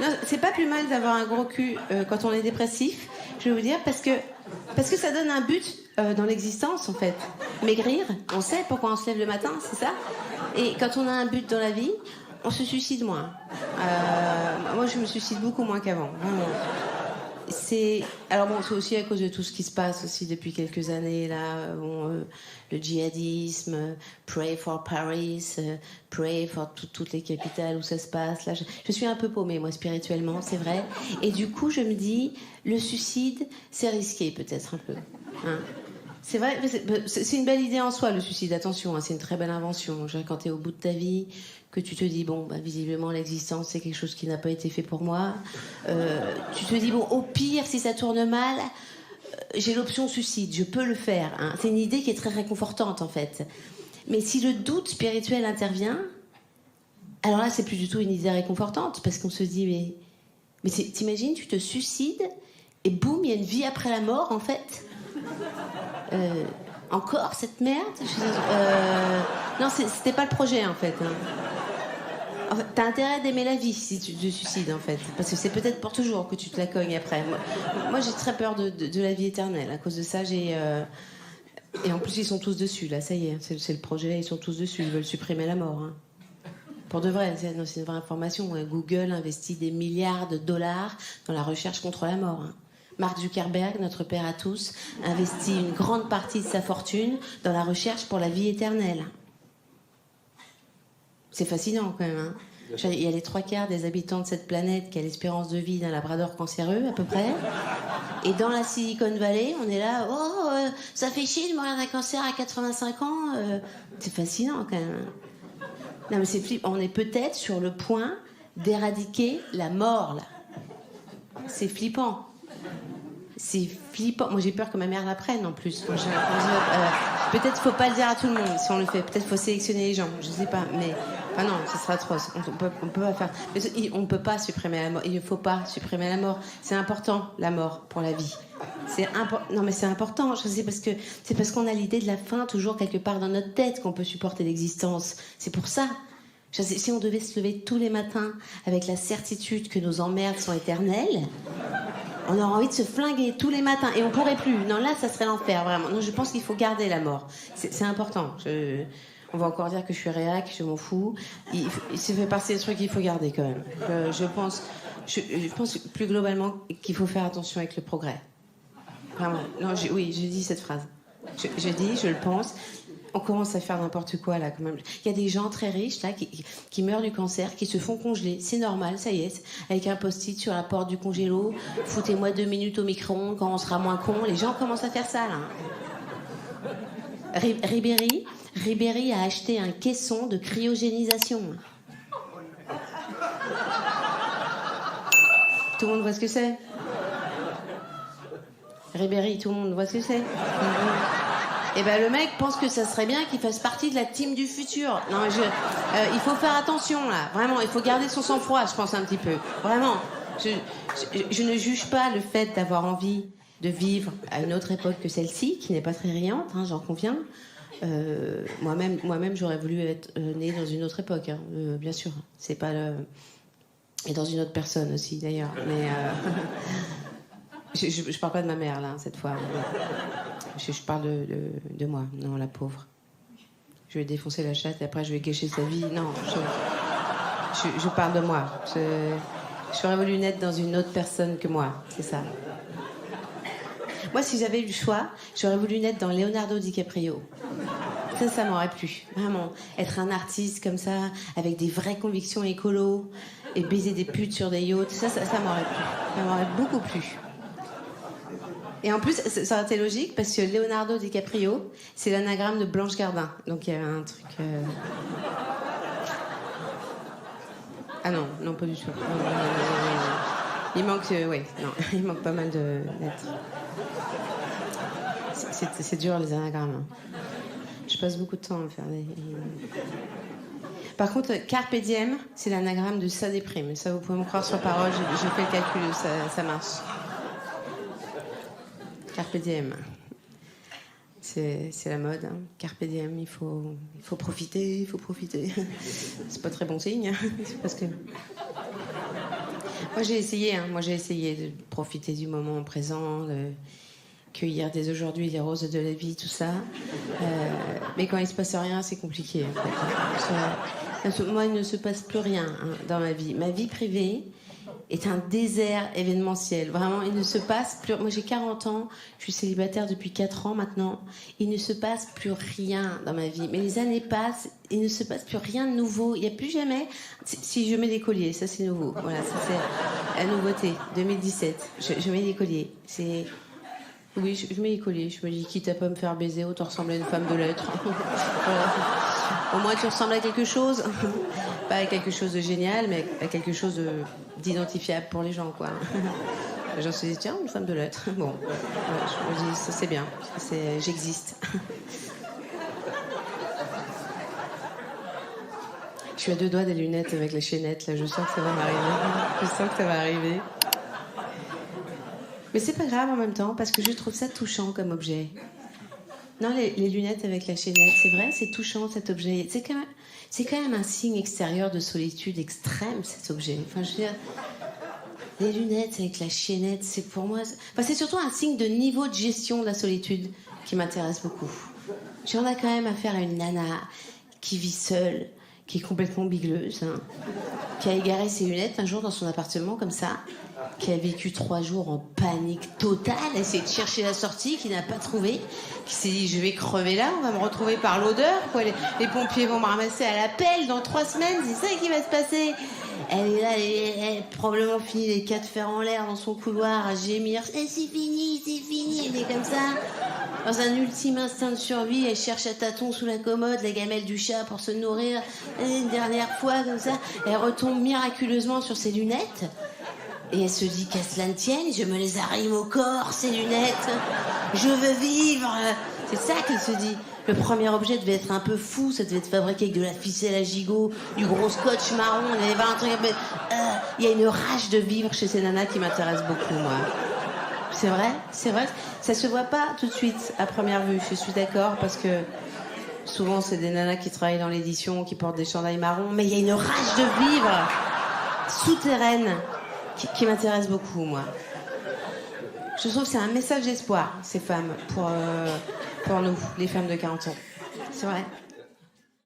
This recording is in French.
Non, c'est pas plus mal d'avoir un gros cul quand on est dépressif, je vais vous dire, parce que ça donne un but dans l'existence, en fait. Maigrir, on sait pourquoi on se lève le matin, c'est ça. Et quand on a un but dans la vie, on se suicide moins. Moi, je me suicide beaucoup moins qu'avant. Vraiment. Alors bon, c'est aussi à cause de tout ce qui se passe aussi depuis quelques années là. Le djihadisme, Pray for Paris, Pray for toutes les capitales où ça se passe. Là, je suis un peu paumée moi spirituellement, c'est vrai. Et du coup, je me dis, le suicide, c'est risqué peut-être un peu. Hein. C'est vrai, c'est une belle idée en soi, le suicide. Attention, hein, c'est une très belle invention. Quand t'es au bout de ta vie, que tu te dis, bon, visiblement, l'existence, c'est quelque chose qui n'a pas été fait pour moi. Tu te dis, bon, au pire, si ça tourne mal, j'ai l'option suicide, je peux le faire. Hein. C'est une idée qui est très réconfortante, en fait. Mais si le doute spirituel intervient, alors là, c'est plus du tout une idée réconfortante, parce qu'on se dit, mais t'imagines, tu te suicides, et boum, il y a une vie après la mort, en fait. Encore cette merde. Non, c'était pas le projet en fait. En fait, t'as intérêt d'aimer la vie si tu te suicides en fait, parce que c'est peut-être pour toujours que tu te la cognes après. Moi j'ai très peur de la vie éternelle. À cause de ça, et en plus ils sont tous dessus là. Ça y est, c'est le projet. Ils sont tous dessus. Ils veulent supprimer la mort. Hein. Pour de vrai, c'est une vraie information. Google investit des milliards de dollars dans la recherche contre la mort. Hein. Mark Zuckerberg, notre père à tous, investit une grande partie de sa fortune dans la recherche pour la vie éternelle. C'est fascinant quand même. Hein. Il y a les 3/4 des habitants de cette planète qui a l'espérance de vie d'un labrador cancéreux à peu près. Et dans la Silicon Valley, on est là, ça fait chier de mourir d'un cancer à 85 ans. C'est fascinant quand même. Non mais c'est flippant. On est peut-être sur le point d'éradiquer la mort là. C'est flippant. C'est flippant. Moi, j'ai peur que ma mère l'apprenne en plus. Peut-être faut pas le dire à tout le monde si on le fait. Peut-être faut sélectionner les gens. Je sais pas. Mais enfin non, ce sera atroce. On peut pas faire. Mais on peut pas supprimer la mort. Il ne faut pas supprimer la mort. C'est important la mort pour la vie. Non mais c'est important. Je sais c'est parce qu'on a l'idée de la fin toujours quelque part dans notre tête qu'on peut supporter l'existence. C'est pour ça. Si on devait se lever tous les matins avec la certitude que nos emmerdes sont éternelles, on aurait envie de se flinguer tous les matins et on pourrait plus. Non, là, ça serait l'enfer, vraiment. Non, je pense qu'il faut garder la mort. C'est important. On va encore dire que je suis réac, je m'en fous. Ça fait partie des trucs qu'il faut garder quand même. Je pense plus globalement qu'il faut faire attention avec le progrès. Vraiment. Non, j'ai dit cette phrase. Je le pense. On commence à faire n'importe quoi là quand même. Il y a des gens très riches là qui meurent du cancer, qui se font congeler. C'est normal, ça y est. Avec un post-it sur la porte du congélo. Foutez-moi 2 minutes au micro-ondes quand on sera moins con. Les gens commencent à faire ça là. Ribéry a acheté un caisson de cryogénisation. Tout le monde voit ce que c'est. Ribéry, tout le monde voit ce que c'est. Et le mec pense que ça serait bien qu'il fasse partie de la team du futur. Non, il faut faire attention là. Vraiment, il faut garder son sang-froid, je pense un petit peu. Vraiment. Je ne juge pas le fait d'avoir envie de vivre à une autre époque que celle-ci, qui n'est pas très riante, hein, j'en conviens. Moi-même, j'aurais voulu être née dans une autre époque, hein, bien sûr. C'est pas le... Et dans une autre personne aussi, d'ailleurs. Mais je parle pas de ma mère là cette fois. Je parle de moi, non, la pauvre. Je vais défoncer la chatte et après je vais gâcher sa vie. Non, je parle de moi. J'aurais voulu naître dans une autre personne que moi, c'est ça. Moi, si j'avais eu le choix, j'aurais voulu naître dans Leonardo DiCaprio. Ça m'aurait plu, vraiment. Être un artiste comme ça, avec des vraies convictions écolo, et baiser des putes sur des yachts, ça m'aurait plu. Ça m'aurait beaucoup plu. Et en plus, ça aurait été logique parce que Leonardo DiCaprio, c'est l'anagramme de Blanche Gardin. Donc il y a un truc. Ah non, pas du tout. Il manque, il manque pas mal de lettres. C'est dur les anagrammes. Je passe beaucoup de temps à faire des. Par contre, Carpe Diem, c'est l'anagramme de ça déprime. Ça, vous pouvez me croire sur parole. J'ai fait le calcul, ça marche. Carpe diem. C'est la mode. Hein. Carpe diem, il faut profiter, il faut profiter. C'est pas très bon signe. C'est parce que... Moi j'ai essayé, de profiter du moment présent, de cueillir dès aujourd'hui les roses de la vie, tout ça. Mais quand il se passe rien, c'est compliqué. En fait. Moi, il ne se passe plus rien dans ma vie. Ma vie privée est un désert événementiel. Vraiment, il ne se passe plus... Moi, j'ai 40 ans, je suis célibataire depuis 4 ans maintenant. Il ne se passe plus rien dans ma vie. Mais les années passent, il ne se passe plus rien de nouveau. Il n'y a plus jamais... Si je mets des colliers, ça c'est nouveau. Voilà, ça c'est la nouveauté, 2017. Je mets des colliers. C'est... Oui, je mets des colliers. Je me dis, quitte à pas me faire baiser, autant ressembler à une femme de lettres. Voilà. Au moins, tu ressembles à quelque chose. Pas à quelque chose de génial, mais à quelque chose d'identifiable pour les gens, quoi. Les gens se disent, tiens, une femme de lettres. Bon, ouais, je me dis, ça c'est bien. J'existe. Je suis à 2 doigts des lunettes avec la chaînette, là. Je sens que ça va m'arriver. Je sens que ça va arriver. Mais c'est pas grave en même temps, parce que je trouve ça touchant comme objet. Non, les lunettes avec la chaînette, c'est vrai, c'est touchant cet objet. C'est quand même un signe extérieur de solitude extrême, cet objet. Enfin, je veux dire, les lunettes avec la chaînette, c'est pour moi... Enfin, c'est surtout un signe de niveau de gestion de la solitude qui m'intéresse beaucoup. J'en ai quand même affaire à une nana qui vit seule, qui est complètement bigleuse, hein, qui a égaré ses lunettes un jour dans son appartement, comme ça, qui a vécu 3 jours en panique totale, essayé de chercher la sortie, qui n'a pas trouvé, qui s'est dit, je vais crever là, on va me retrouver par l'odeur, quoi. Les pompiers vont me ramasser à la pelle dans 3 semaines, c'est ça qui va se passer. Elle est là, elle a probablement fini les 4 fers en l'air dans son couloir, à gémir, c'est fini, elle est comme ça. Dans un ultime instinct de survie, elle cherche à tâtons sous la commode la gamelle du chat pour se nourrir. Et une dernière fois, comme ça, elle retombe miraculeusement sur ses lunettes. Et elle se dit qu'à cela ne tienne, je me les arrime au corps, ces lunettes. Je veux vivre. C'est ça qu'elle se dit. Le premier objet devait être un peu fou, ça devait être fabriqué avec de la ficelle à gigot, du gros scotch marron, il y avait un truc un peu... Il y a une rage de vivre chez ces nanas qui m'intéresse beaucoup, moi. C'est vrai. Ça se voit pas tout de suite, à première vue, je suis d'accord, parce que souvent c'est des nanas qui travaillent dans l'édition, qui portent des chandails marrons, mais il y a une rage de vivre souterraine qui m'intéresse beaucoup, moi. Je trouve que c'est un message d'espoir, ces femmes, pour nous, les femmes de 40 ans. C'est vrai.